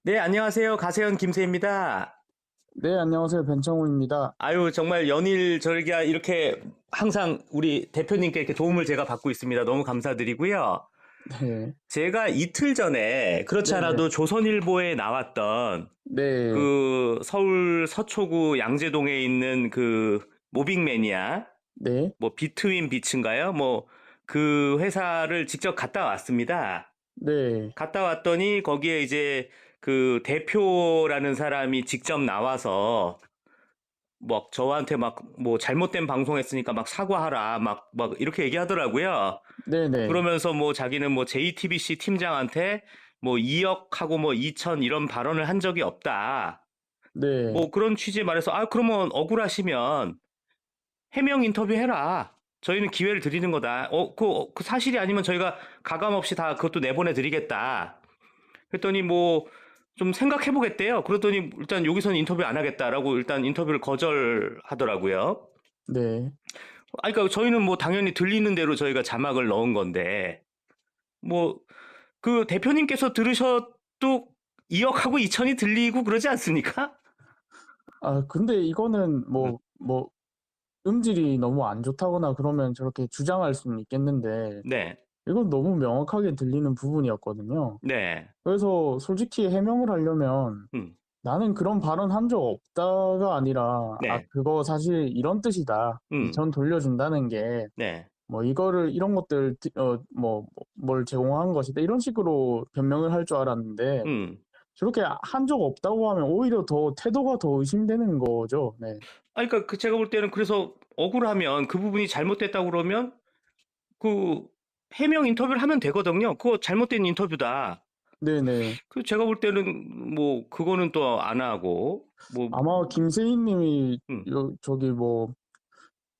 네, 안녕하세요. 가세현 김세입니다. 네, 안녕하세요. 변창호입니다. 아유, 정말 연일 저희가 이렇게 항상 우리 대표님께 이렇게 도움을 제가 받고 있습니다. 너무 감사드리고요. 네, 제가 이틀 전에 그렇지 네네, 않아도 조선일보에 나왔던 네, 그 서울 서초구 양재동에 있는 그 모빙 매니아, 네, 뭐 비트윈 비츠인가요? 뭐 그 회사를 직접 갔다 왔습니다. 네, 갔다 왔더니 거기에 이제 그 대표라는 사람이 직접 나와서 막 저한테 막 뭐 잘못된 방송했으니까 막 사과하라 막 이렇게 얘기하더라고요. 네네, 그러면서 뭐 자기는 뭐 JTBC 팀장한테 뭐 2억하고 뭐 2천 이런 발언을 한 적이 없다. 네. 뭐 그런 취지의 말해서 아 그러면 억울하시면 해명 인터뷰 해라. 저희는 기회를 드리는 거다. 그 사실이 아니면 저희가 가감 없이 다 그것도 내보내 드리겠다. 그랬더니 뭐 좀 생각해 보겠대요. 그랬더니 일단 여기서는 인터뷰 안 하겠다라고 일단 인터뷰를 거절하더라고요. 네. 아, 그러니까 저희는 뭐 당연히 들리는 대로 저희가 자막을 넣은 건데, 뭐, 그 대표님께서 들으셔도 2억하고 2천이 들리고 그러지 않습니까? 아, 근데 이거는 음, 음질이 너무 안 좋다거나 그러면 저렇게 주장할 수는 있겠는데, 네, 이건 너무 명확하게 들리는 부분이었거든요. 네, 그래서 솔직히 해명을 하려면 음, 나는 그런 발언 한 적 없다가 아니라, 아, 네, 그거 사실 이런 뜻이다. 음, 2천 돌려준다는 게 네, 뭐 이거를 이런 것들 뭘 제공한 것이다 이런 식으로 변명을 할 줄 알았는데 음. 저렇게 한 적 없다고 하면 오히려 더 태도가 더 의심되는 거죠. 네, 아, 그러니까 그 제가 볼 때는 그래서 억울하면 그 부분이 잘못됐다고 그러면 그 해명 인터뷰를 하면 되거든요. 그거 잘못된 인터뷰다. 네네. 그 제가 볼 때는 뭐 그거는 또 안 하고 뭐 아마 김세희님이 음, 저기 뭐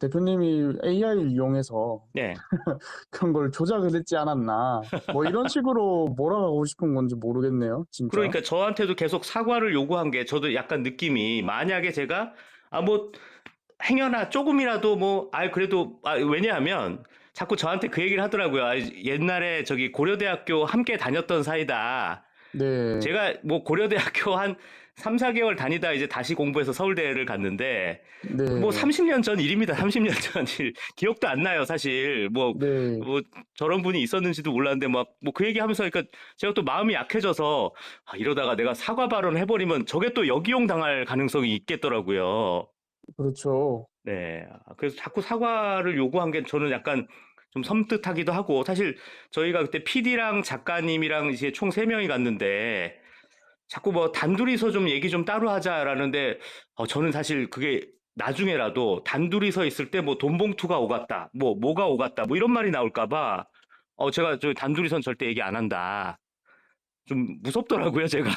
대표님이 AI를 이용해서 네. 그런 걸 조작을 했지 않았나 뭐 이런 식으로 몰아가고 싶은 건지 모르겠네요, 진짜. 그러니까 저한테도 계속 사과를 요구한 게 저도 약간 느낌이 만약에 제가 뭐 행여나 조금이라도 그래도 왜냐하면 자꾸 저한테 그 얘기를 하더라고요. 옛날에 저기 고려대학교 함께 다녔던 사이다. 네, 제가 뭐 고려대학교 한 3, 4개월 다니다 이제 다시 공부해서 서울대를 갔는데 뭐 네, 30년 전 일입니다. 30년 전 일. 기억도 안 나요, 사실. 네. 뭐 저런 분이 있었는지도 몰랐는데 막 뭐 그 얘기 하면서 그러니까 제가 또 마음이 약해져서 이러다가 내가 사과 발언 해버리면 저게 또 역이용 당할 가능성이 있겠더라고요. 그렇죠. 네. 그래서 자꾸 사과를 요구한 게 저는 약간 좀 섬뜩하기도 하고 사실 저희가 그때 PD랑 작가님이랑 이제 총 3명이 갔는데 자꾸 뭐 단둘이서 좀 얘기 좀 따로 하자라는데 저는 사실 그게 나중에라도 단둘이서 있을 때 뭐 돈봉투가 오갔다 뭐가 오갔다 뭐 이런 말이 나올까봐 제가 저 단둘이선 절대 얘기 안 한다 좀 무섭더라고요 제가.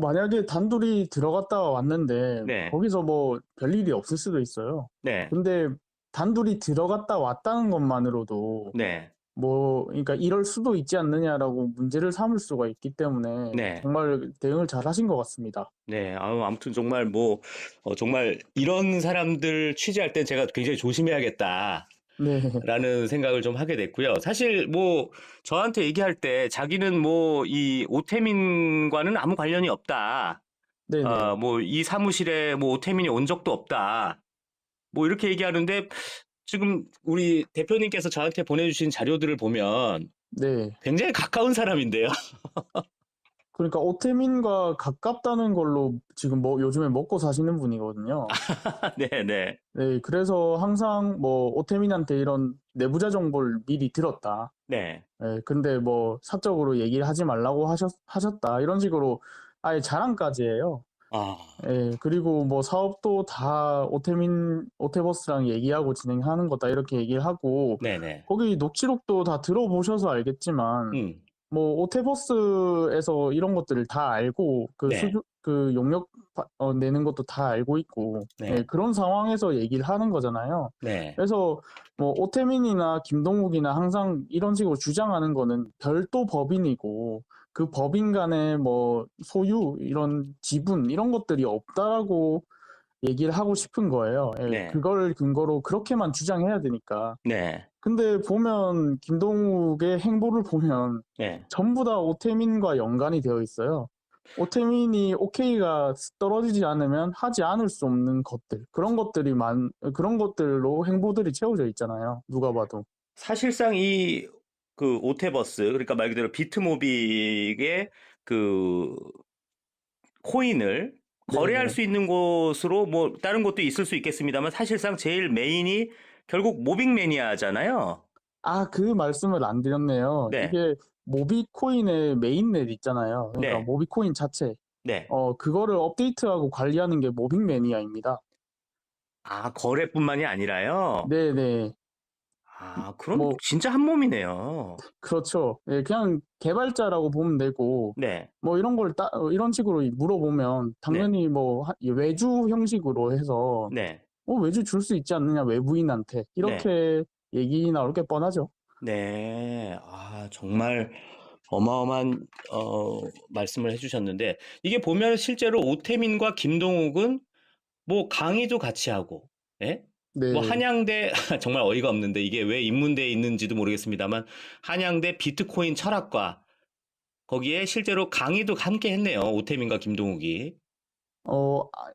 만약에 단둘이 들어갔다가 왔는데, 네, 거기서 뭐 별일이 없을 수도 있어요. 네, 근데 단둘이 들어갔다 왔다는 것만으로도, 네, 그러니까 이럴 수도 있지 않느냐라고 문제를 삼을 수가 있기 때문에, 네. 정말 대응을 잘 하신 것 같습니다. 네, 아무튼 정말 정말 이런 사람들 취재할 땐 제가 굉장히 조심해야겠다. 네, 라는 생각을 좀 하게 됐고요. 사실 저한테 얘기할 때 자기는 이 오태민과는 아무 관련이 없다. 네네, 이 사무실에 오태민이 온 적도 없다. 뭐 이렇게 얘기하는데 지금 우리 대표님께서 저한테 보내주신 자료들을 보면 네. 굉장히 가까운 사람인데요. 그러니까 오태민과 가깝다는 걸로 지금 뭐 요즘에 먹고 사시는 분이거든요. 네, 네, 네, 그래서 항상 뭐 오태민한테 이런 내부자 정보를 미리 들었다. 네. 예, 근데 뭐 사적으로 얘기를 하지 말라고 하셨다. 이런 식으로 아예 자랑까지 해요. 아, 예, 그리고 뭐 사업도 다 오태버스랑 얘기하고 진행하는 거다. 이렇게 얘기를 하고, 네, 네. 거기 녹취록도 다 들어보셔서 알겠지만, 음, 뭐 오태버스에서 이런 것들을 다 알고, 네, 그 용역 내는 것도 다 알고 있고, 예, 네, 그런 상황에서 얘기를 하는 거잖아요. 네, 그래서 뭐 오태민이나 김동욱이나 항상 이런 식으로 주장하는 거는 별도 법인이고 그 법인 간의 뭐 소유 이런 지분 이런 것들이 없다라고 얘기를 하고 싶은 거예요. 예, 네, 그걸 근거로 그렇게만 주장해야 되니까. 네, 근데 보면 김동욱의 행보를 보면 네. 전부 다 오태민과 연관이 되어 있어요. 오태민이 오케이가 떨어지지 않으면 하지 않을 수 없는 것들, 그런 것들로 행보들이 채워져 있잖아요. 누가 봐도. 사실상 이 그 오테버스, 그러니까 말 그대로 비트모빅의 그 코인을 거래할 네네. 수 있는 곳으로 뭐 다른 곳도 있을 수 있겠습니다만 사실상 제일 메인이 결국 모빅 매니아잖아요. 아, 그 말씀을 안 드렸네요. 네, 이게 모비코인의 메인넷 있잖아요. 그러니까 네, 모비코인 자체. 네. 그거를 업데이트하고 관리하는 게 모빅 매니아입니다. 아, 거래뿐만이 아니라요. 네네. 아, 그럼 뭐, 진짜 한 몸이네요. 그렇죠. 예, 그냥 개발자라고 보면 되고, 네, 뭐 이런 식으로 물어보면 네, 당연히 뭐 외주 형식으로 해서 네, 외주 줄 수 있지 않느냐, 외부인한테. 네, 이렇게 얘기 나올 게 뻔하죠. 네. 아, 정말 어마어마한 말씀을 해주셨는데 이게 보면 실제로 오태민과 김동욱은 뭐 강의도 같이 하고, 예? 뭐 네. 한양대 정말 어이가 없는데 이게 왜 인문대에 있는지도 모르겠습니다만 한양대 비트코인 철학과 거기에 실제로 강의도 함께 했네요. 오태민과 김동욱이.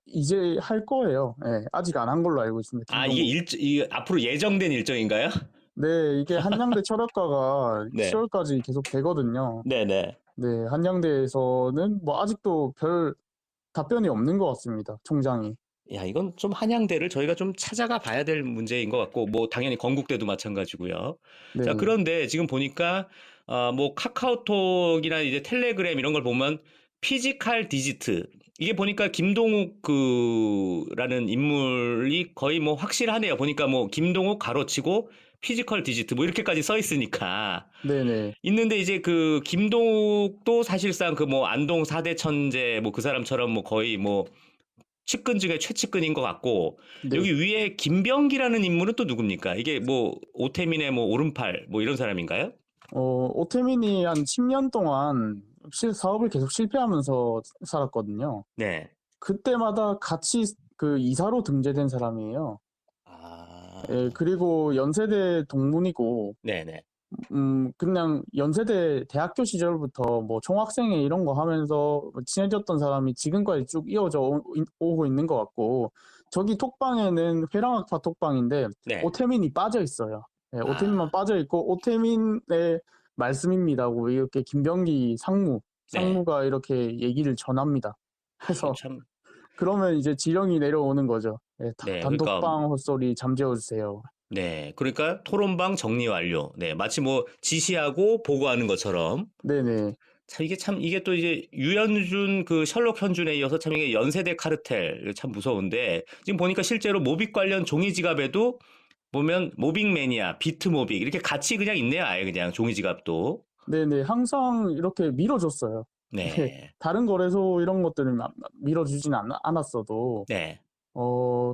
이제 할 거예요. 예, 아직 안 한 걸로 알고 있습니다. 아, 이게 김동국. 이게 앞으로 예정된 일정인가요? 네, 이게 한양대 철학과가 네. 10월까지 계속 되거든요. 네네. 네, 한양대에서는 뭐 아직도 별 답변이 없는 것 같습니다. 총장이. 야, 이건 좀 한양대를 저희가 좀 찾아가 봐야 될 문제인 것 같고, 뭐, 당연히 건국대도 마찬가지고요. 자, 네, 그런데 지금 보니까, 뭐, 카카오톡이나 이제 텔레그램 이런 걸 보면, 피지컬 디지트. 이게 보니까 김동욱 라는 인물이 거의 뭐 확실하네요. 보니까 뭐, 김동욱 가로치고, 피지컬 디지트 뭐 이렇게까지 써 있으니까. 네네, 있는데 이제 그 김동욱도 사실상 그 뭐 안동 4대 천재 뭐 그 사람처럼 뭐 거의 뭐 측근 중에 최측근인 것 같고 네. 여기 위에 김병기라는 인물은 또 누굽니까? 이게 뭐 오태민의 뭐 오른팔 뭐 이런 사람인가요? 오태민이 한 10년 동안 사업을 계속 실패하면서 살았거든요. 네. 그때마다 같이 그 이사로 등재된 사람이에요. 예, 아, 그리고 연세대 동문이고, 네네. 그냥 연세대 대학교 시절부터 뭐 총학생회 이런 거 하면서 친해졌던 사람이 지금까지 쭉 이어져 오고 있는 것 같고, 저기 톡방에는 회랑학파 톡방인데, 네. 오태민이 빠져 있어요. 예, 오태민만 아, 빠져 있고, 오태민의 말씀입니다고 이렇게 김병기 네. 상무가 이렇게 얘기를 전합니다. 아, 이거 그래서 참, 그러면 이제 지령이 내려오는 거죠. 예, 네. 그러니까, 단톡방 헛소리 잠재워주세요. 네. 그러니까 토론방 정리 완료. 네. 마치 뭐 지시하고 보고하는 것처럼. 네네. 참 이게 참 이게 또 이제 유현준 그 셜록 현준에 이어서 참 이게 연세대 카르텔 참 무서운데 지금 보니까 실제로 모빅 관련 종이 지갑에도 보면 모빅 매니아, 비트 모빅 이렇게 같이 그냥 있네요. 아예 그냥 종이 지갑도. 네네. 항상 이렇게 밀어줬어요. 이게 네. 다른 거래소 이런 것들은 밀어주진 않았어도, 네.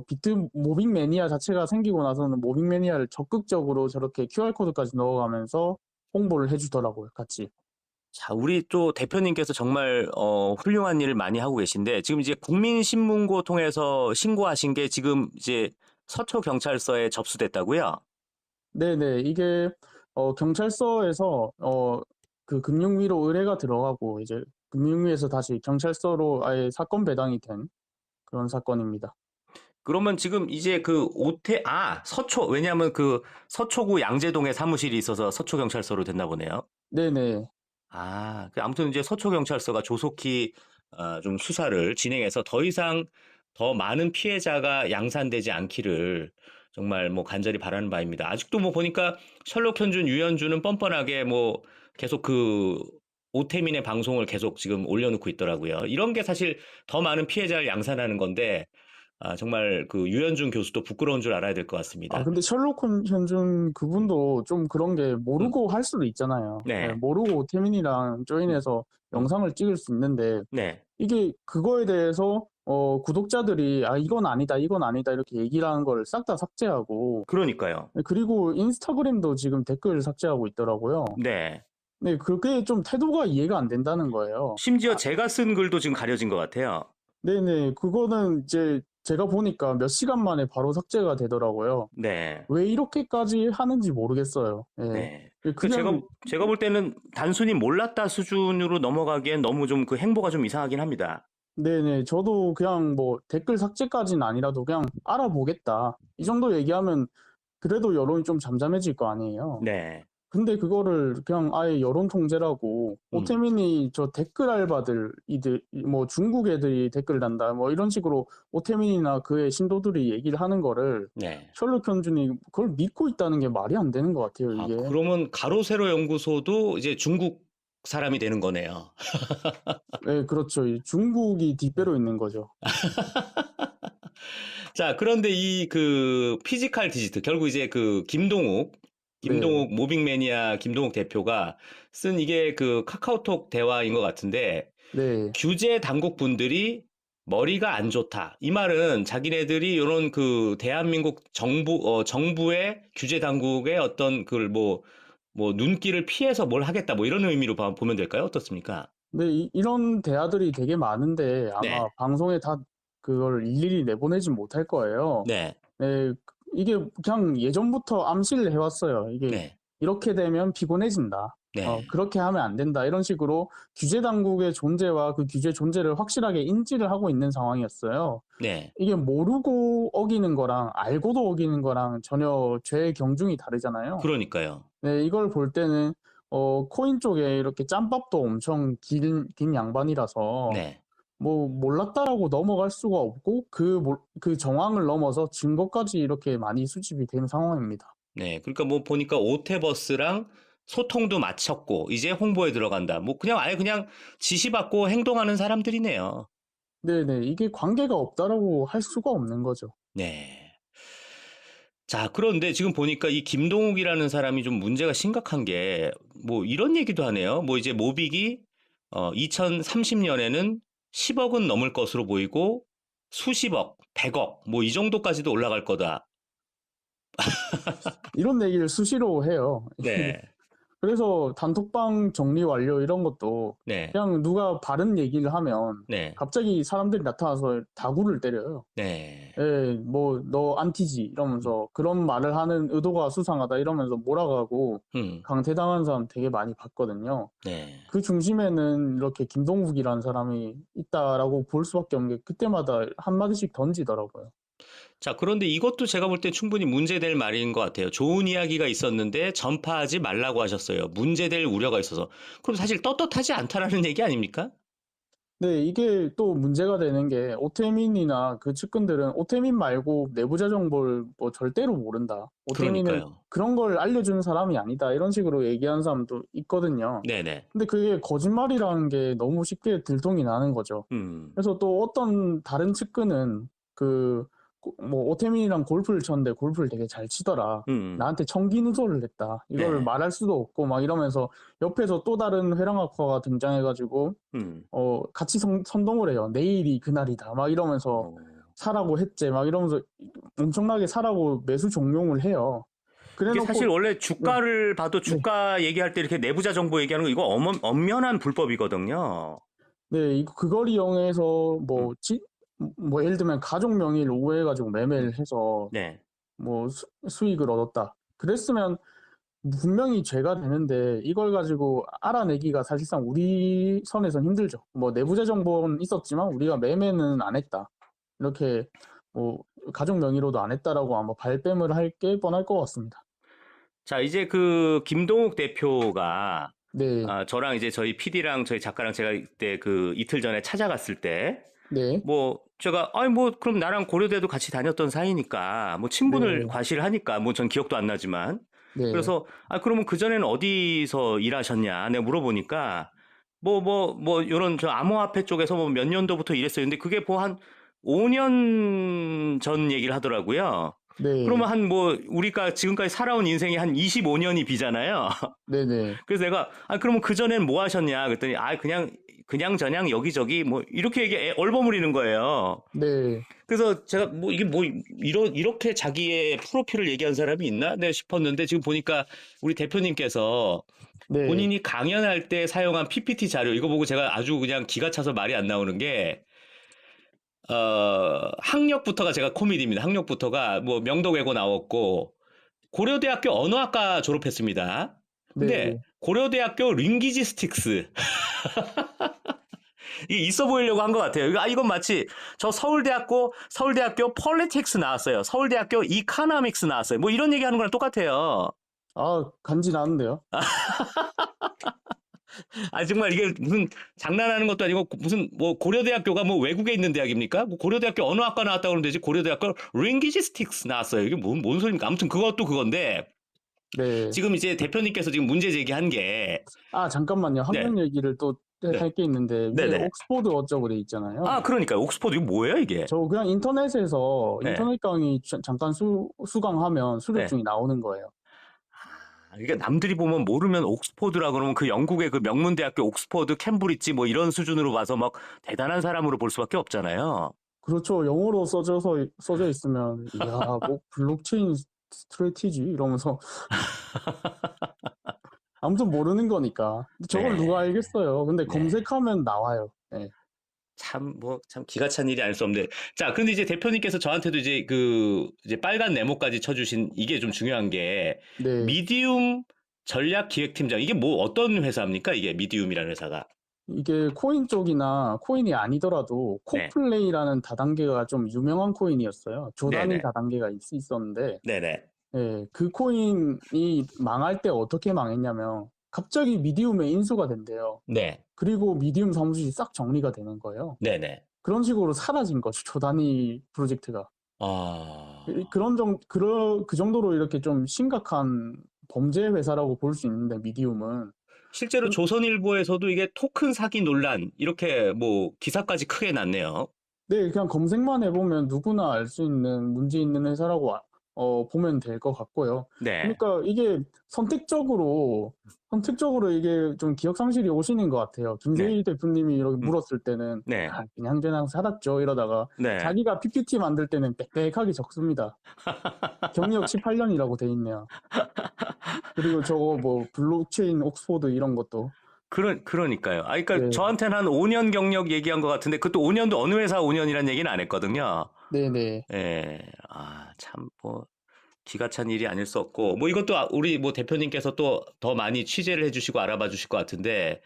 비트 모빙 매니아 자체가 생기고 나서는 모빙 매니아를 적극적으로 저렇게 QR코드까지 넣어가면서 홍보를 해주더라고요, 같이. 자, 우리 또 대표님께서 정말 훌륭한 일을 많이 하고 계신데 지금 이제 국민신문고 통해서 신고하신 게 지금 이제 서초경찰서에 접수됐다고요? 네네. 이게, 경찰서에서, 그 금융위로 의뢰가 들어가고, 이제 금융위에서 다시 경찰서로 아예 사건 배당이 된 그런 사건입니다. 그러면 지금 이제 그 서초, 왜냐하면 그 서초구 양재동에 사무실이 있어서 서초경찰서로 됐나 보네요. 네네. 아, 아무튼 이제 서초경찰서가 조속히 좀 수사를 진행해서 더 이상 더 많은 피해자가 양산되지 않기를 정말 뭐 간절히 바라는 바입니다. 아직도 뭐 보니까 셜록 현준, 유현준은 뻔뻔하게 뭐 계속 그 오태민의 방송을 계속 지금 올려놓고 있더라고요. 이런 게 사실 더 많은 피해자를 양산하는 건데 정말 그 유현준 교수도 부끄러운 줄 알아야 될 것 아, 같습니다. 근데 셜록 현준 그분도 좀 그런 게 음, 모르고 할 수도 있잖아요. 예, 네, 모르고 태민이랑 음, 조인해서 음, 영상을 찍을 수 있는데, 네, 이게 그거에 대해서, 구독자들이, 아, 이건 아니다, 이렇게 얘기를 하는 걸 싹 다 삭제하고, 그러니까요. 그리고 인스타그램도 지금 댓글 삭제하고 있더라고요. 네. 네, 그게 좀 태도가 이해가 안 된다는 거예요. 심지어 아, 제가 쓴 글도 지금 가려진 것 같아요. 네네, 그거는 이제 제가 보니까 몇 시간 만에 바로 삭제가 되더라고요. 네. 왜 이렇게까지 하는지 모르겠어요. 예. 네. 그 그냥 제가 볼 때는 단순히 몰랐다 수준으로 넘어가기엔 너무 좀 그 행보가 좀 이상하긴 합니다. 네네. 저도 그냥 뭐 댓글 삭제까지는 아니라도 그냥 알아보겠다. 이 정도 얘기하면 그래도 여론이 좀 잠잠해질 거 아니에요. 네. 근데 그거를 그냥 아예 여론 통제라고 음. 오태민이 저 댓글 알바들 이들 뭐 중국 애들이 댓글 단다 뭐 이런 식으로 오태민이나 그의 신도들이 얘기를 하는 거를 네. 셜록 현준이 그걸 믿고 있다는 게 말이 안 되는 것 같아요, 아, 이게. 그러면 가로세로 연구소도 이제 중국 사람이 되는 거네요. 네, 그렇죠. 이 중국이 뒷배로 있는 거죠. 자, 그런데 이 그 피지컬 디지트, 결국 이제 그 네, 김동욱 모빙 매니아 김동욱 대표가 쓴 이게 그 카카오톡 대화인 것 같은데, 네. 규제 당국 분들이 머리가 안 좋다. 이 말은 자기네들이 이런 그 대한민국 정부의 규제 당국의 어떤 그걸 뭐 눈길을 피해서 뭘 하겠다. 뭐 이런 의미로 보면 될까요? 어떻습니까? 네, 이런 대화들이 되게 많은데 아마 네. 방송에 다 그걸 일일이 내보내진 못할 거예요. 네. 네, 이게 그냥 예전부터 암시를 해왔어요. 이게 네. 이렇게 되면 피곤해진다. 네. 그렇게 하면 안 된다. 이런 식으로 규제 당국의 존재와 그 규제 존재를 확실하게 인지를 하고 있는 상황이었어요. 네. 이게 모르고 어기는 거랑 알고도 어기는 거랑 전혀 죄의 경중이 다르잖아요. 그러니까요. 네, 이걸 볼 때는 코인 쪽에 이렇게 짬밥도 엄청 긴 양반이라서 네. 뭐 몰랐다라고 넘어갈 수가 없고 그 정황을 넘어서 증거까지 이렇게 많이 수집이 된 상황입니다. 네. 그러니까 뭐 보니까 오태버스랑 소통도 마쳤고 이제 홍보에 들어간다. 뭐 그냥 아예 그냥 지시받고 행동하는 사람들이네요. 네네, 이게 관계가 없다라고 할 수가 없는 거죠. 네. 자, 그런데 지금 보니까 이 김동욱이라는 사람이 좀 문제가 심각한 게 뭐 이런 얘기도 하네요. 뭐 이제 모빅이 2030년에는 10억은 넘을 것으로 보이고 수십억, 100억 뭐 이 정도까지도 올라갈 거다. 이런 얘기를 수시로 해요. 네. 그래서 단톡방 정리 완료 이런 것도 네. 그냥 누가 바른 얘기를 하면 네. 갑자기 사람들이 나타나서 다구를 때려요. 네. 예, 뭐, 너 안티지 이러면서 그런 말을 하는 의도가 수상하다 이러면서 몰아가고 음. 강퇴당한 사람 되게 많이 봤거든요. 네. 그 중심에는 이렇게 김동욱이라는 사람이 있다라고 볼 수밖에 없는 게 그때마다 한마디씩 던지더라고요. 자, 그런데 이것도 제가 볼 때 충분히 문제될 말인 것 같아요. 좋은 이야기가 있었는데 전파하지 말라고 하셨어요. 문제될 우려가 있어서. 그럼 사실 떳떳하지 않다라는 얘기 아닙니까? 네, 이게 또 문제가 되는 게 오태민이나 그 측근들은 오태민 말고 내부자 정보를 뭐 절대로 모른다. 오태민은 그러니까요. 그런 걸 알려주는 사람이 아니다. 이런 식으로 얘기하는 사람도 있거든요. 네네. 근데 그게 거짓말이라는 게 너무 쉽게 들통이 나는 거죠. 음. 그래서 또 어떤 다른 측근은 뭐 오태민이랑 골프를 쳤는데 골프를 되게 잘 치더라. 음. 나한테 청기 누설을 했다. 이걸 네. 말할 수도 없고 막 이러면서 옆에서 또 다른 회랑학과가 등장해가지고 음. 같이 선동을 해요. 내일이 그날이다. 막 이러면서 어. 사라고 했제. 막 이러면서 엄청나게 사라고 매수 종용을 해요. 이게 사실 그래놓고 원래 네, 주가를 봐도 네, 주가 얘기할 때 이렇게 내부자 정보 얘기하는 거 이거 엄연한 불법이거든요. 네, 그걸 이용해서 음. 뭐 예를 들면 가족 명의를 오해해가지고 매매를 음. 해서 네. 뭐 수익을 얻었다. 그랬으면 분명히 죄가 되는데 이걸 가지고 알아내기가 사실상 우리 선에선 힘들죠. 뭐 내부자 정보는 있었지만 우리가 매매는 안 했다. 이렇게 뭐 가족 명의로도 안 했다라고 아마 발뺌을 할 게 뻔할 것 같습니다. 자, 이제 그 김동욱 대표가 네, 저랑 이제 저희 PD랑 저희 작가랑 제가 이때 그 이틀 전에 찾아갔을 때 네, 뭐 제가 아니 뭐 그럼 나랑 고려대도 같이 다녔던 사이니까 뭐 친분을 네, 과시를 하니까 뭐 전 기억도 안 나지만 네, 그래서 그러면 그전에는 어디서 일하셨냐 내가 물어보니까 뭐 요런 저 암호화폐 쪽에서 뭐 몇 년도부터 일했어요. 근데 그게 뭐 한 5년 전 얘기를 하더라고요. 네, 그러면 한 뭐 우리가 지금까지 살아온 인생이 한 25년이 비잖아요. 네, 네, 그래서 내가 그러면 그전엔 뭐 하셨냐 그랬더니 그냥 저냥 여기저기 뭐 이렇게 얼버무리는 거예요. 네, 그래서 제가 뭐 이게 뭐 이렇게 자기의 프로필을 얘기한 사람이 있나 네 싶었는데 지금 보니까 우리 대표님께서 네, 본인이 강연할 때 사용한 PPT 자료 이거 보고 제가 아주 그냥 기가 차서 말이 안 나오는 게 학력부터가 제가 코미디입니다. 학력부터가 뭐 명덕외고 나왔고 고려대학교 언어학과 졸업했습니다. 근데 네. 고려대학교 링귀지스틱스 이게 있어 보이려고 한 것 같아요. 이건 마치 저 서울대학교 폴리틱스 나왔어요. 서울대학교 이카노믹스 나왔어요. 뭐 이런 얘기하는 거랑 똑같아요. 아, 간지나는데요? 아 정말 이게 무슨 장난하는 것도 아니고 무슨 뭐 고려대학교가 뭐 외국에 있는 대학입니까? 뭐 고려대학교 언어학과 나왔다고 그러면 되지 고려대학교 링귀지스틱스 나왔어요. 이게 뭔 소리입니까? 아무튼 그것도 그건데 네. 지금 이제 대표님께서 지금 문제 제기한 게 아, 잠깐만요. 네, 학력 얘기를 또 네, 할 게 있는데, 위에 네네. 옥스포드 어쩌고 돼 있잖아요. 아 그러니까요. 옥스퍼드 이거 뭐예요 이게? 저 그냥 인터넷에서 네, 인터넷 강의 잠깐 수강하면 네. 수료증이 나오는 거예요. 이게 남들이 보면 모르면 옥스퍼드라 그러면 그 영국의 그 명문대학교 옥스퍼드, 캠브리지 뭐 이런 수준으로 봐서 막 대단한 사람으로 볼 수밖에 없잖아요. 그렇죠. 영어로 써져 있으면, 이야, 뭐, 블록체인 스트래티지? 이러면서. 아무튼 모르는 거니까. 저걸 누가 네, 알겠어요. 근데 네. 검색하면 나와요. 네. 참 기가 찬 일이 아닐 수 없는데. 자, 그런데 이제 대표님께서 저한테도 이제 빨간 네모까지 쳐주신 이게 좀 중요한 게 네. 미디움 전략기획팀장. 이게 뭐 어떤 회사입니까? 이게 미디움이라는 회사가. 이게 코인 쪽이나 코인이 아니더라도 네, 코플레이라는 다단계가 좀 유명한 코인이었어요. 조단위 네네, 다단계가 있었는데, 네네, 예, 그 코인이 망할 때 어떻게 망했냐면, 갑자기 미디움에 인수가 된대요. 네, 그리고 미디움 사무실이 싹 정리가 되는 거예요. 네네. 그런 식으로 사라진 거죠, 조단위 프로젝트가. 아, 그 정도로 이렇게 좀 심각한 범죄 회사라고 볼 수 있는데, 미디움은. 실제로 그- 조선일보에서도 이게 토큰 사기 논란 이렇게 뭐 기사까지 크게 났네요. 네, 그냥 검색만 해보면 누구나 알 수 있는 문제 있는 회사라고 보면 될 것 같고요. 네, 그러니까 이게 선택적으로 이게 좀 기억 상실이 오시는 것 같아요. 네, 김세희 대표님이 이렇게 음, 물었을 때는 네, 아, 그냥 살았죠 이러다가 네. 자기가 PPT 만들 때는 빽빽하게 적습니다. 경력 18년이라고 돼 있네요. 그리고 저거 뭐 블록체인 옥스포드 이런 것도 그러니까요. 그러니까 네, 저한테는 한 5년 경력 얘기한 것 같은데, 그것도 5년도 어느 회사 5년이란 얘기는 안 했거든요. 네네. 예, 참, 뭐, 기가 찬 일이 아닐 수 없고, 뭐 이것도 우리 뭐 대표님께서 또 더 많이 취재를 해주시고 알아봐 주실 것 같은데,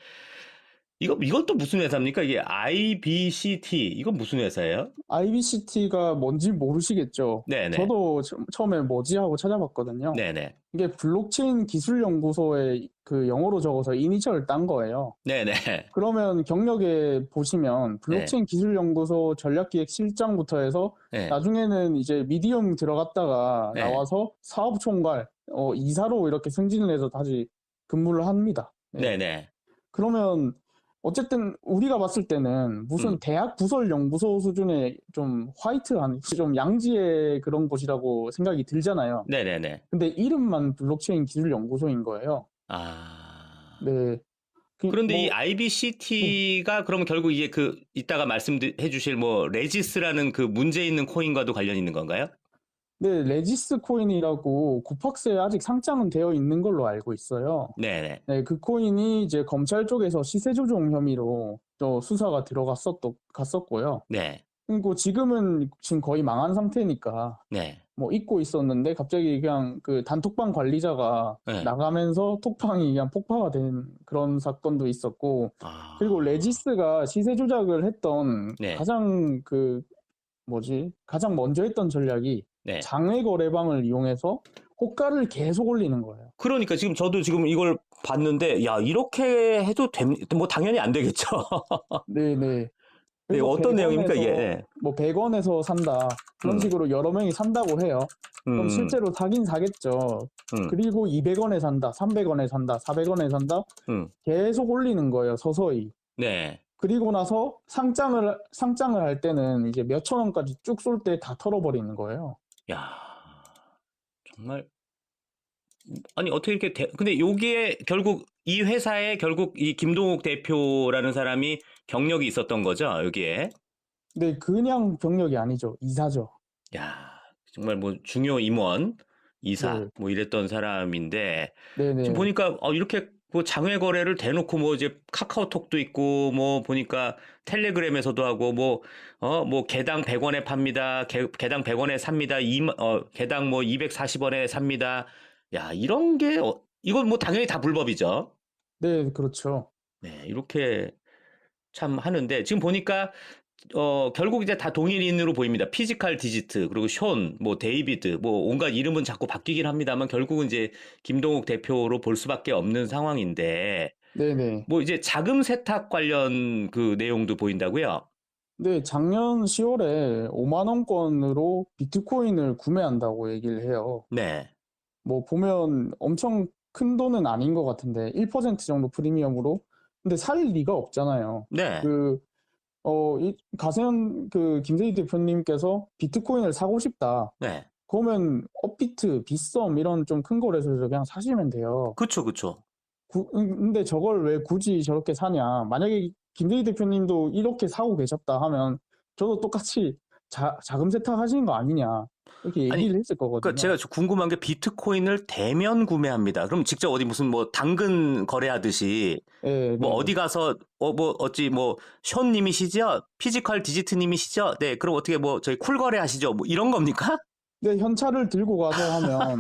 이것도 무슨 회사입니까? 이게 IBCT, 이건 무슨 회사예요? IBCT가 뭔지 모르시겠죠? 네네, 저도 처음에 뭐지 하고 찾아봤거든요. 네네, 이게 블록체인 기술연구소에 그 영어로 적어서 이니셜을 딴 거예요. 네네, 그러면 경력에 보시면 네, 블록체인 기술연구소 전략기획실장부터 해서 네, 나중에는 이제 미디엄 들어갔다가 네, 나와서 사업총괄, 이사로 이렇게 승진을 해서 다시 근무를 합니다. 네. 네네, 그러면 어쨌든 우리가 봤을 때는 무슨 음, 대학 부설 연구소 수준의 좀 화이트한, 좀 양지의 그런 곳이라고 생각이 들잖아요. 네네네. 근데 이름만 블록체인 기술 연구소인 거예요. 아. 네. 그런데 이 네. IBCT가 그러면 결국 이게 이따가 말씀해 주실 뭐 레지스라는 그 문제 있는 코인과도 관련 있는 건가요? 네, 레지스 코인이라고 고팍스에 아직 상장은 되어 있는 걸로 알고 있어요. 네네. 네, 그 코인이 이제 검찰 쪽에서 시세 조종 혐의로 또 수사가 갔었고요. 네. 그리고 지금 거의 망한 상태니까 네. 뭐 잊고 있었는데 갑자기 그냥 그 단톡방 관리자가 네. 나가면서 톡방이 그냥 폭파가 된 그런 사건도 있었고, 그리고 아. 레지스가 시세 조작을 했던 네. 가장 먼저 했던 전략이 네. 장외 거래방을 이용해서 호가를 계속 올리는 거예요. 그러니까 지금 저도 지금 이걸 봤는데 야, 이렇게 해도 뭐 당연히 안 되겠죠. 네네. 네, 그래서 어떤 내용입니까, 이게? 네. 100원에서 산다. 그런 음. 식으로 여러 명이 산다고 해요. 그럼 음. 실제로 사긴 사겠죠. 음. 그리고 200원에 산다, 300원에 산다, 400원에 산다. 음. 계속 올리는 거예요, 서서히. 네. 그리고 나서 상장을 할 때는 이제 몇천 원까지 쭉 쏠 때 다 털어버리는 거예요. 야. 정말 아니 어떻게 이렇게 근데 여기에 결국 이 회사에 결국 이 김동욱 대표라는 사람이 경력이 있었던 거죠, 여기에. 근데 그냥 병력이 아니죠. 이사죠. 야, 정말 뭐 중요 임원, 이사 네. 뭐 이랬던 사람인데 지금 네네. 보니까 이렇게 뭐 장외 거래를 대놓고 뭐 이제 카카오톡도 있고 뭐 보니까 텔레그램에서도 하고 뭐 개당 100원에 팝니다. 개당 100원에 삽니다. 개당 뭐 240원에 삽니다. 야, 이런 게 이건 뭐 당연히 다 불법이죠. 네, 그렇죠. 네, 이렇게 참 하는데 지금 보니까 결국 이제 다 동일인으로 보입니다. 피지컬 디지트, 그리고 숀, 뭐 데이비드, 뭐 온갖 이름은 자꾸 바뀌긴 합니다만 결국은 이제 김동욱 대표로 볼 수밖에 없는 상황인데 네네. 뭐 이제 자금 세탁 관련 그 내용도 보인다고요? 네, 작년 10월에 5만 원권으로 비트코인을 구매한다고 얘기를 해요. 네, 뭐 보면 엄청 큰 돈은 아닌 것 같은데 1% 정도 프리미엄으로. 근데 살 리가 없잖아요. 네, 그 이 가세현 그 김세희 대표님께서 비트코인을 사고 싶다. 네. 그러면 업비트, 빗썸 이런 좀 큰 거래소에서 그냥 사시면 돼요. 그쵸, 그쵸. 근데 저걸 왜 굳이 저렇게 사냐? 만약에 김세희 대표님도 이렇게 사고 계셨다 하면 저도 똑같이 자금 세탁하시는 거 아니냐? 이렇게 아니, 얘기를 했을 그러니까 거거든요. 제가 궁금한 게 비트코인을 대면 구매합니다. 그럼 직접 어디 무슨 뭐 당근 거래하듯이 네, 뭐 네. 어디 가서 뭐 어찌 뭐 션님이시죠? 피지컬 디지트님이시죠? 네, 그럼 어떻게 뭐 저희 쿨 거래하시죠? 뭐 이런 겁니까? 근데 현찰을 들고 가서 하면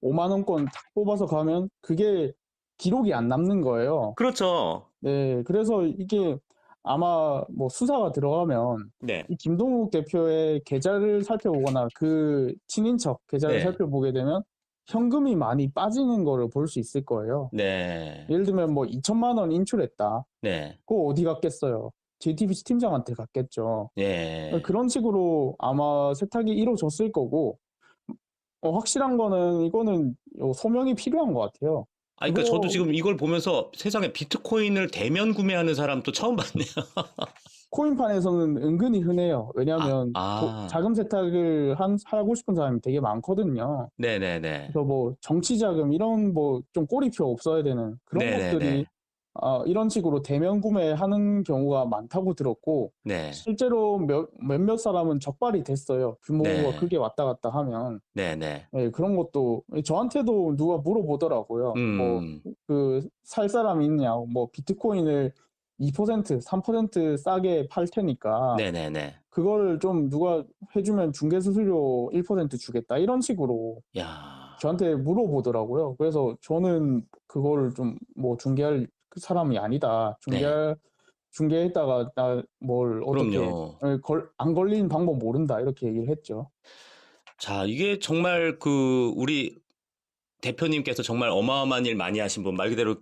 5만 원권 탁 뽑아서 가면 그게 기록이 안 남는 거예요. 그렇죠. 네, 그래서 이게 아마 뭐 수사가 들어가면 네, 이 김동욱 대표의 계좌를 살펴보거나 그 친인척 계좌를 네, 살펴보게 되면 현금이 많이 빠지는 거를 볼 수 있을 거예요. 네, 예를 들면 뭐 2천만 원 인출했다. 네, 그거 어디 갔겠어요? JTBC 팀장한테 갔겠죠. 네. 그런 식으로 아마 세탁이 이루어졌을 거고, 확실한 거는 이거는 소명이 필요한 것 같아요. 아, 그러니까 저도 그거 지금 이걸 보면서 세상에 비트코인을 대면 구매하는 사람 또 처음 봤네요. 코인판에서는 은근히 흔해요. 아, 왜냐하면 아, 자금 세탁을 하고 싶은 사람이 되게 많거든요. 네네네. 그래서 뭐 정치 자금 이런 뭐 좀 꼬리표 없어야 되는 그런 것들이 네네네. 이런 식으로 대면 구매하는 경우가 많다고 들었고 네, 실제로 몇몇 사람은 적발이 됐어요. 규모가 네, 크게 왔다 갔다 하면. 네네. 네, 그런 것도 저한테도 누가 물어보더라고요. 뭐 음, 그 살 사람이 있냐? 뭐 비트코인을 2%, 3% 싸게 팔 테니까 네네네. 그거를 좀 누가 해주면 중개 수수료 1% 주겠다 이런 식으로 야, 저한테 물어보더라고요. 그래서 저는 그거를 좀 뭐 중개할 그 사람이 아니다. 네, 중개했다가 나 뭘 어떻게 그럼요. 안 걸리는 방법 모른다 이렇게 얘기를 했죠. 자, 이게 정말 우리 대표님께서 정말 어마어마한 일 많이 하신 분, 말 그대로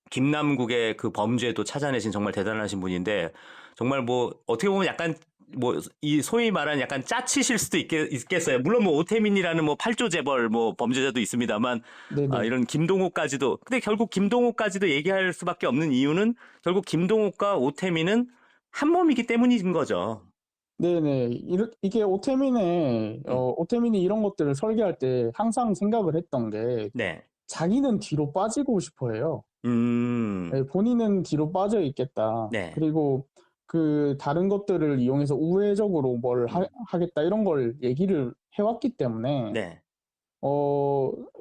김남국의 그 범죄도 찾아내신 정말 대단하신 분인데, 정말 뭐, 어떻게 보면 약간, 뭐, 이 소위 말하는 약간 짜치실 수도 있겠어요. 물론 뭐, 오태민이라는 뭐, 팔조 재벌 뭐, 범죄자도 있습니다만, 네네. 이런 김동욱까지도, 근데 결국 김동욱까지도 얘기할 수밖에 없는 이유는 결국 김동욱과 오태민은 한 몸이기 때문인 거죠. 네네. 이게 음, 오태민이 이런 것들을 설계할 때 항상 생각을 했던 게 네. 자기는 뒤로 빠지고 싶어 해요. 음, 네, 본인은 뒤로 빠져 있겠다. 네. 그리고 그 다른 것들을 이용해서 우회적으로 뭘 음, 하겠다 이런 걸 얘기를 해왔기 때문에 네.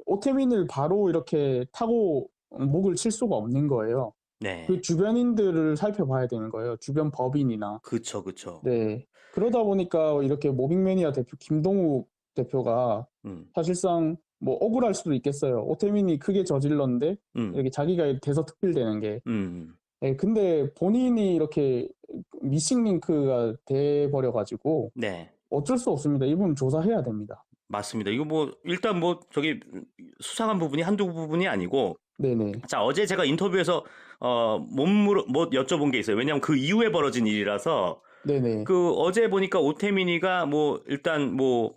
오태민을 바로 이렇게 타고 목을 칠 수가 없는 거예요. 그 네. 주변인들을 살펴봐야 되는 거예요. 주변 법인이나. 그쵸, 그쵸. 네. 그러다 보니까 이렇게 모빅매니아 대표 김동욱 대표가 음, 사실상 뭐 억울할 수도 있겠어요. 오태민이 크게 저질렀는데 음, 이렇게 자기가 대서특필되는 게. 음, 네, 근데 본인이 이렇게 미싱 링크가 돼 버려 가지고 네. 어쩔 수 없습니다. 이분 조사해야 됩니다. 맞습니다. 이거 뭐, 일단 뭐, 수상한 부분이 한두 부분이 아니고, 네네. 자, 어제 제가 인터뷰에서, 못 여쭤본 게 있어요. 왜냐면 그 이후에 벌어진 일이라서, 네네. 어제 보니까 오태민이가 뭐, 일단 뭐,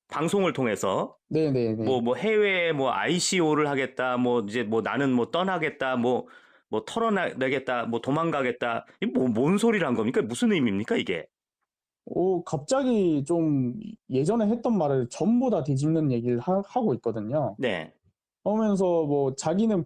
방송을 통해서, 네네네. 뭐 해외에 뭐 ICO를 하겠다, 뭐, 이제 뭐 나는 뭐 떠나겠다, 뭐 털어내겠다, 뭐 도망가겠다. 이게 뭐, 뭔 소리란 겁니까? 무슨 의미입니까, 이게? 갑자기 좀 예전에 했던 말을 전부 다 뒤집는 얘기를 하고 있거든요. 네, 하면서 뭐 자기는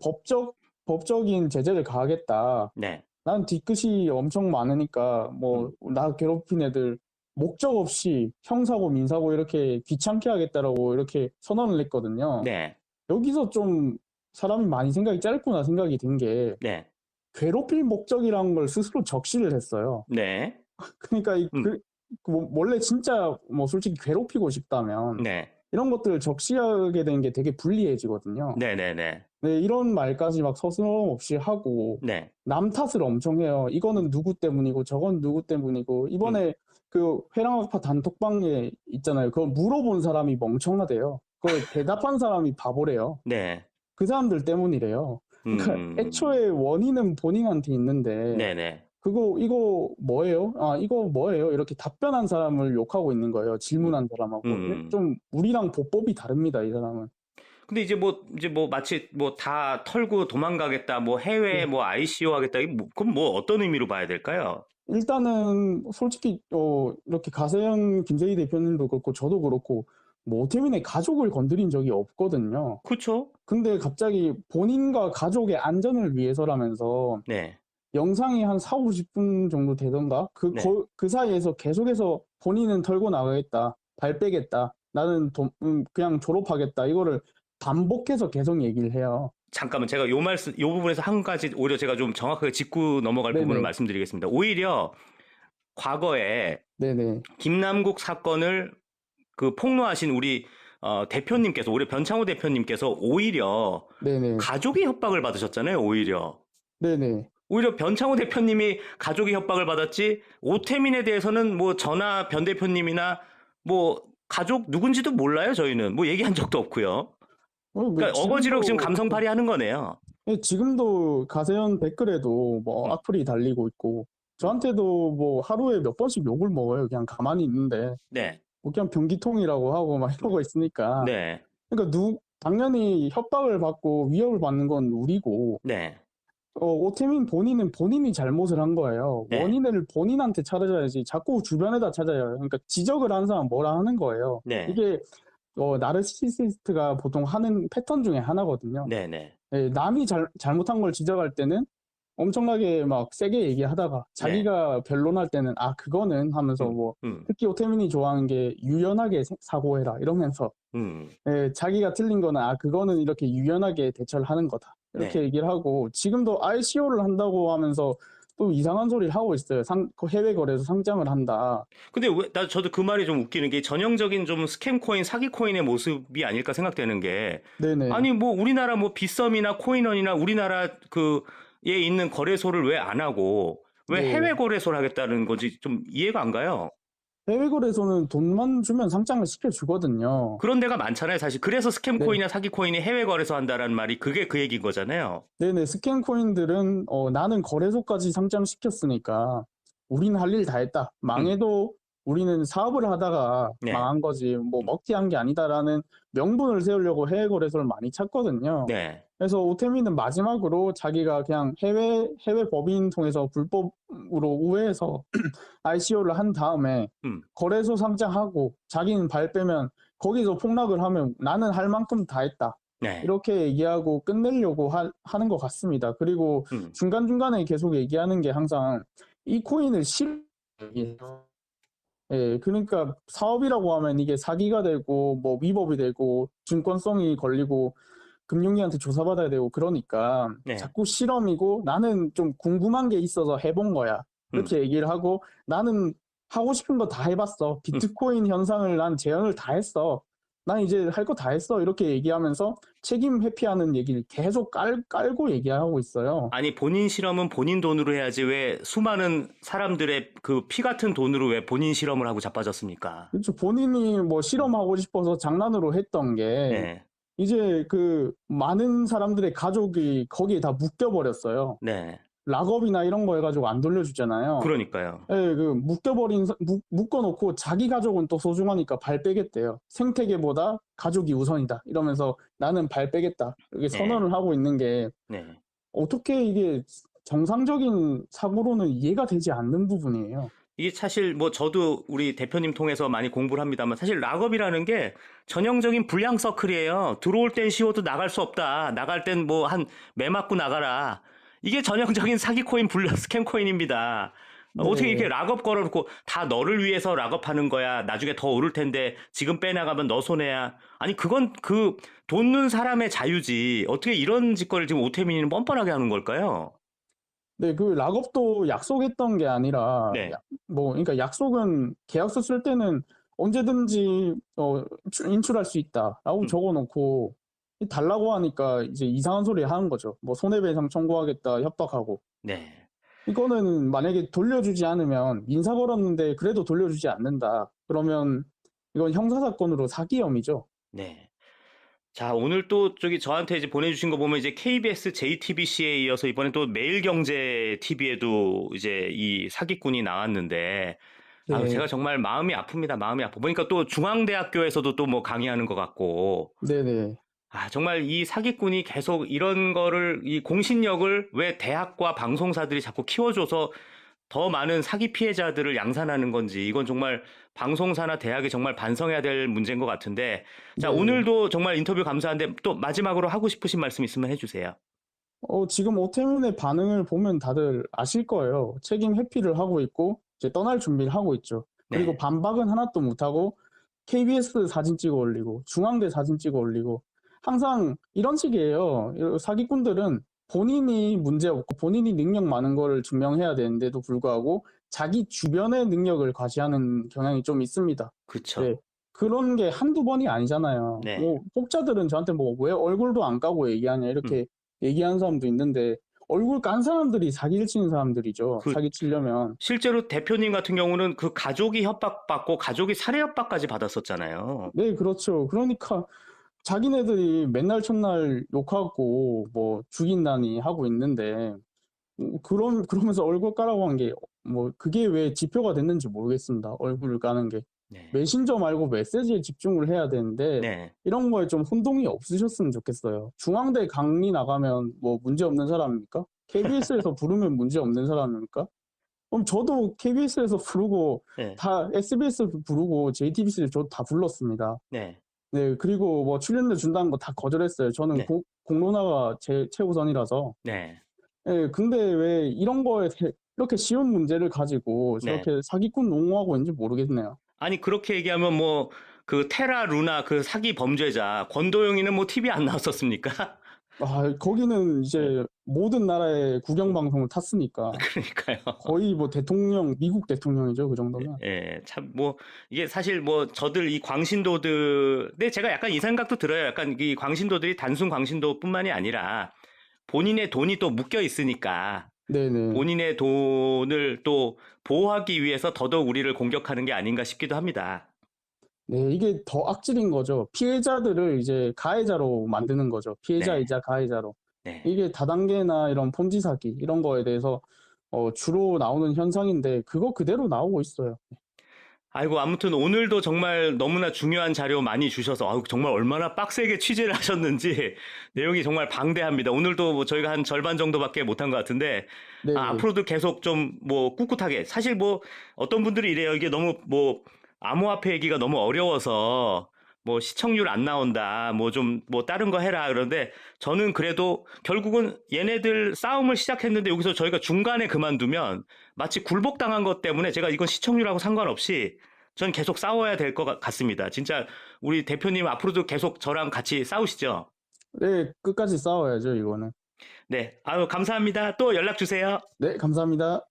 법적인 제재를 가하겠다. 네, 난 뒤끝이 엄청 많으니까 뭐 음, 나 괴롭힌 애들 목적 없이 형사고 민사고 이렇게 귀찮게 하겠다라고 이렇게 선언을 했거든요. 네. 여기서 좀 사람이 많이 생각이 짧구나 생각이 든 게 네. 괴롭힐 목적이라는 걸 스스로 적시를 했어요. 네. 그러니까 음. 원래 진짜 뭐 솔직히 괴롭히고 싶다면 네. 이런 것들을 적시하게 되는 게 되게 불리해지거든요. 네네네. 네, 이런 말까지 막 서스럼 없이 하고 네. 남 탓을 엄청 해요. 이거는 누구 때문이고 저건 누구 때문이고 음. 이번에 그 회랑학파 단톡방에 있잖아요. 그걸 물어본 사람이 멍청하대요. 그걸 대답한 사람이 바보래요. 네. 그 사람들 때문이래요. 그러니까 애초에 원인은 본인한테 있는데 네네. 이거 뭐예요? 아, 이거 뭐예요? 이렇게 답변한 사람을 욕하고 있는 거예요. 음. 질문한 사람하고. 음. 좀 우리랑 보법이 다릅니다, 이 사람은. 근데 이제 뭐 마치 뭐 다 털고 도망가겠다, 뭐 해외 네. 뭐 ICO 하겠다, 그럼 뭐 어떤 의미로 봐야 될까요? 일단은 솔직히 이렇게 가세현 김세희 대표님도 그렇고 저도 그렇고 뭐 오태민의 가족을 건드린 적이 없거든요. 그쵸? 근데 갑자기 본인과 가족의 안전을 위해서라면서 네. 영상이 한 4, 50분 정도 되던가? 네. 그 사이에서 계속해서 본인은 털고 나가겠다. 발 빼겠다. 나는 그냥 졸업하겠다. 이거를 반복해서 계속 얘기를 해요. 잠깐만, 제가 요 부분에서 한 가지 오히려 제가 좀 정확하게 짚고 넘어갈 부분을 네네. 말씀드리겠습니다. 오히려 과거에 네네. 김남국 사건을 그 폭로하신 우리 대표님께서, 우리 변창호 대표님께서 오히려 네네. 가족의 협박을 받으셨잖아요, 오히려. 네네. 오히려 변창호 대표님이 가족의 협박을 받았지, 오태민에 대해서는 뭐 저나 변 대표님이나 뭐 가족 누군지도 몰라요, 저희는. 뭐 얘기한 적도 없고요. 뭐 그러니까 어거지로 지금 지금도 감성팔이 하는 거네요. 지금도 가세현 댓글에도 뭐 음. 악플이 달리고 있고 음. 저한테도 뭐 하루에 몇 번씩 욕을 먹어요. 그냥 가만히 있는데 네. 뭐 그냥 변기통이라고 하고 막 이러고 있으니까 네. 그러니까 당연히 협박을 받고 위협을 받는 건 우리고 네. 오태민 본인은 본인이 잘못을 한 거예요. 네. 원인을 본인한테 찾아야지 자꾸 주변에다 찾아요. 그러니까 지적을 한 사람 뭐라 하는 거예요. 네. 이게 나르시시스트가 보통 하는 패턴 중에 하나거든요. 네. 네. 예, 남이 잘못한 걸 지적할 때는 엄청나게 막 세게 얘기하다가 네. 자기가 변론할 때는 그거는 하면서 음. 뭐 음. 특히 오태민이 좋아하는 게 유연하게 사고해라 이러면서 음. 자기가 틀린 거는 그거는 이렇게 유연하게 대처를 하는 거다. 이렇게 네. 얘기를 하고 지금도 ICO를 한다고 하면서 또 이상한 소리를 하고 있어요. 그 해외 거래소 상장을 한다. 근데 저도 그 말이 좀 웃기는 게 전형적인 좀 스캠 코인, 사기 코인의 모습이 아닐까 생각되는 게, 네네. 아니 뭐 우리나라 뭐 빗썸이나 코인원이나 우리나라 그에 있는 거래소를 왜 안 하고 왜 네. 해외 거래소를 하겠다는 건지 좀 이해가 안 가요. 해외 거래소는 돈만 주면 상장을 시켜주거든요. 그런 데가 많잖아요, 사실. 그래서 스캠 네. 코인이나 사기 코인이 해외 거래소 한다라는 말이 그게 그 얘기인 거잖아요. 네네. 스캔 코인들은 나는 거래소까지 상장시켰으니까 우리는 할 일 다 했다. 음. 망해도 우리는 사업을 하다가 네. 망한 거지 뭐 먹튀한 게 아니다라는 명분을 세우려고 해외 거래소를 많이 찾거든요. 네. 그래서 오태민은 마지막으로 자기가 그냥 해외 법인 통해서 불법으로 우회해서 ICO를 한 다음에 음. 거래소 상장하고 자기는 발 빼면 거기서 폭락을 하면 나는 할 만큼 다 했다. 네. 이렇게 얘기하고 끝내려고 하는 것 같습니다. 그리고 중간중간에 계속 얘기하는 게 항상 이 코인을 예, 그러니까 사업이라고 하면 이게 사기가 되고 뭐 위법이 되고 증권성이 걸리고 금융위한테 조사받아야 되고 그러니까 네. 자꾸 실험이고 나는 좀 궁금한 게 있어서 해본 거야. 이렇게 얘기를 하고 나는 하고 싶은 거 다 해봤어. 비트코인 현상을 난 재현을 다 했어. 난 이제 할 거 다 했어. 이렇게 얘기하면서 책임 회피하는 얘기를 계속 깔고 얘기하고 있어요. 아니, 본인 실험은 본인 돈으로 해야지 왜 수많은 사람들의 그 피 같은 돈으로 왜 본인 실험을 하고 자빠졌습니까? 그렇죠. 본인이 뭐 실험하고 싶어서 장난으로 했던 게 네. 이제 그 많은 사람들의 가족이 거기에 다 묶여버렸어요. 네. 락업이나 이런 거 해가지고 안 돌려주잖아요. 그러니까요. 예, 묶어놓고 자기 가족은 또 소중하니까 발 빼겠대요. 생태계보다 가족이 우선이다. 이러면서 나는 발 빼겠다. 이렇게 선언을 하고 있는 게 네. 어떻게 이게 정상적인 사고로는 이해가 되지 않는 부분이에요. 이게 사실 뭐 저도 우리 대표님 통해서 많이 공부를 합니다만 사실 락업이라는 게 전형적인 불량 서클이에요. 들어올 땐 쉬워도 나갈 수 없다. 나갈 땐 뭐 한 매 맞고 나가라. 이게 전형적인 사기 코인, 스캠 코인입니다. 어떻게 이렇게 네. 락업 걸어놓고 다 너를 위해서 락업하는 거야. 나중에 더 오를 텐데 지금 빼나가면 너 손해야. 아니 그건 그 돕는 사람의 자유지. 어떻게 이런 짓거리를 지금 오태민이는 뻔뻔하게 하는 걸까요? 네, 그 락업도 약속했던 게 아니라, 네. 그러니까 약속은 계약서 쓸 때는 언제든지 인출할 수 있다라고 음, 적어놓고 달라고 하니까 이제 이상한 소리 하는 거죠. 뭐 손해배상 청구하겠다 협박하고. 네. 이거는 만약에 돌려주지 않으면 민사 걸었는데 그래도 돌려주지 않는다. 그러면 이건 형사사건으로 사기 혐의죠. 네. 자, 오늘 또 저기 저한테 이제 보내주신 거 보면 이제 KBS JTBC에 이어서 이번에 또 매일경제 TV에도 이제 이 사기꾼이 나왔는데, 아, 제가 네, 정말 마음이 아픕니다. 마음이 아파. 보니까 또 중앙대학교에서도 또 뭐 강의하는 것 같고, 네네, 아, 정말 이 사기꾼이 계속 이런 거를, 이 공신력을 왜 대학과 방송사들이 자꾸 키워줘서 더 많은 사기 피해자들을 양산하는 건지, 이건 정말 방송사나 대학이 정말 반성해야 될 문제인 것 같은데, 자, 네. 오늘도 정말 인터뷰 감사한데, 또 마지막으로 하고 싶으신 말씀 있으면 해주세요. 지금 오태민의 반응을 보면 다들 아실 거예요. 책임 회피를 하고 있고, 이제 떠날 준비를 하고 있죠. 그리고 네, 반박은 하나도 못하고, KBS 사진 찍어 올리고, 중앙대 사진 찍어 올리고, 항상 이런 식이에요. 이 사기꾼들은 본인이 문제 없고, 본인이 능력 많은 거를 증명해야 되는데도 불구하고, 자기 주변의 능력을 과시하는 경향이 좀 있습니다. 그쵸. 네. 그런 게 한두 번이 아니잖아요. 네, 뭐, 혹자들은 저한테 뭐, 왜 얼굴도 안 까고 얘기하냐, 음, 이렇게 얘기하는 사람도 있는데 얼굴 깐 사람들이 사기를 치는 사람들이죠. 그, 사기 치려면. 실제로 대표님 같은 경우는 그 가족이 협박받고 가족이 살해 협박까지 받았었잖아요. 네, 그렇죠. 그러니까 자기네들이 맨날 첫날 욕하고 뭐 죽인다니 하고 있는데 그러면서 얼굴 까라고 한 게 뭐 그게 왜 지표가 됐는지 모르겠습니다. 얼굴을 까는 게. 네, 메신저 말고 메시지에 집중을 해야 되는데 네, 이런 거에 좀 혼동이 없으셨으면 좋겠어요. 중앙대 강의 나가면 뭐 문제 없는 사람입니까? KBS에서 부르면 문제 없는 사람입니까? 그럼 저도 KBS에서 부르고 네, 다 SBS 부르고 JTBC를 저 다 불렀습니다. 네, 네, 그리고 뭐 출연료 준다는 거 다 거절했어요. 저는 네, 공론화가 최우선이라서. 네, 예, 근데 왜 이런 거에 이렇게 쉬운 문제를 가지고 네. 저렇게 사기꾼 농후하고 있는지 모르겠네요. 아니 그렇게 얘기하면 뭐 그 테라 루나 그 사기 범죄자 권도영이는 뭐 TV 안 나왔었습니까? 거기는 네, 이제 모든 나라의 국영방송을 탔으니까 그러니까요. 거의 뭐 대통령, 미국 대통령이죠, 그 정도면. 예, 참 뭐 이게 사실 뭐 저들 이 광신도들, 근데 제가 약간 이 생각도 들어요. 약간 이 광신도들이 단순 광신도뿐만이 아니라 본인의 돈이 또 묶여 있으니까 네네. 본인의 돈을 또 보호하기 위해서 더더욱 우리를 공격하는 게 아닌가 싶기도 합니다. 네, 이게 더 악질인 거죠. 피해자들을 이제 가해자로 만드는 거죠. 네, 피해자이자 가해자로. 네. 이게 다단계나 이런 폰지 사기 이런 거에 대해서 주로 나오는 현상인데 그거 그대로 나오고 있어요. 아이고, 아무튼 오늘도 정말 너무나 중요한 자료 많이 주셔서, 아유, 정말 얼마나 빡세게 취재를 하셨는지 내용이 정말 방대합니다. 오늘도 뭐 저희가 한 절반 정도밖에 못한 것 같은데, 아, 네. 앞으로도 계속 좀 뭐 꿋꿋하게. 사실 뭐 어떤 분들이 이래요. 이게 너무 뭐 암호화폐 얘기가 너무 어려워서 뭐 시청률 안 나온다. 뭐 좀 뭐 다른 거 해라. 그런데 저는 그래도 결국은 얘네들 싸움을 시작했는데 여기서 저희가 중간에 그만두면 마치 굴복당한 것 때문에 제가 이건 시청률하고 상관없이 전 계속 싸워야 될 것 같습니다. 진짜 우리 대표님 앞으로도 계속 저랑 같이 싸우시죠? 네, 끝까지 싸워야죠, 이거는. 네. 아유, 감사합니다. 또 연락 주세요. 네, 감사합니다.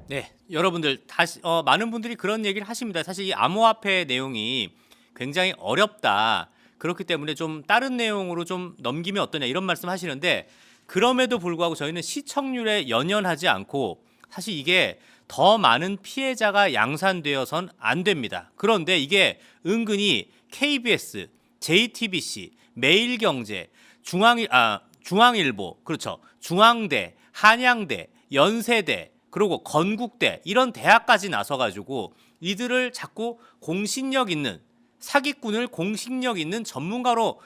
네, 여러분들 다시 많은 분들이 그런 얘기를 하십니다. 사실 이 암호화폐 내용이 굉장히 어렵다. 그렇기 때문에 좀 다른 내용으로 좀 넘기면 어떠냐 이런 말씀 하시는데 그럼에도 불구하고 저희는 시청률에 연연하지 않고 사실 이게 더 많은 피해자가 양산되어선 안 됩니다. 그런데 이게 은근히 KBS, JTBC, 매일경제, 중앙일보, 그렇죠. 중앙대, 한양대, 연세대 그리고 건국대 이런 대학까지 나서가지고 이들을 자꾸 공신력 있는 사기꾼을 공신력 있는 전문가로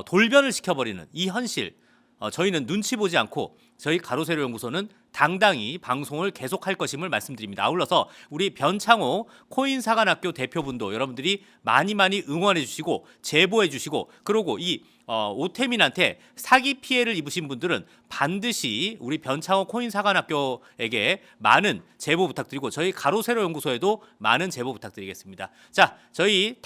돌변을 시켜버리는 이 현실 저희는 눈치 보지 않고 저희 가로세로 연구소는 당당히 방송을 계속할 것임을 말씀드립니다. 아울러서 우리 변창호 코인사관학교 대표분도 여러분들이 많이 응원해 주시고 제보해 주시고, 그리고 이 오태민한테 사기 피해를 입으신 분들은 반드시 우리 변창호 코인사관학교에게 많은 제보 부탁드리고, 저희 가로세로 연구소에도 많은 제보 부탁드리겠습니다. 자, 저희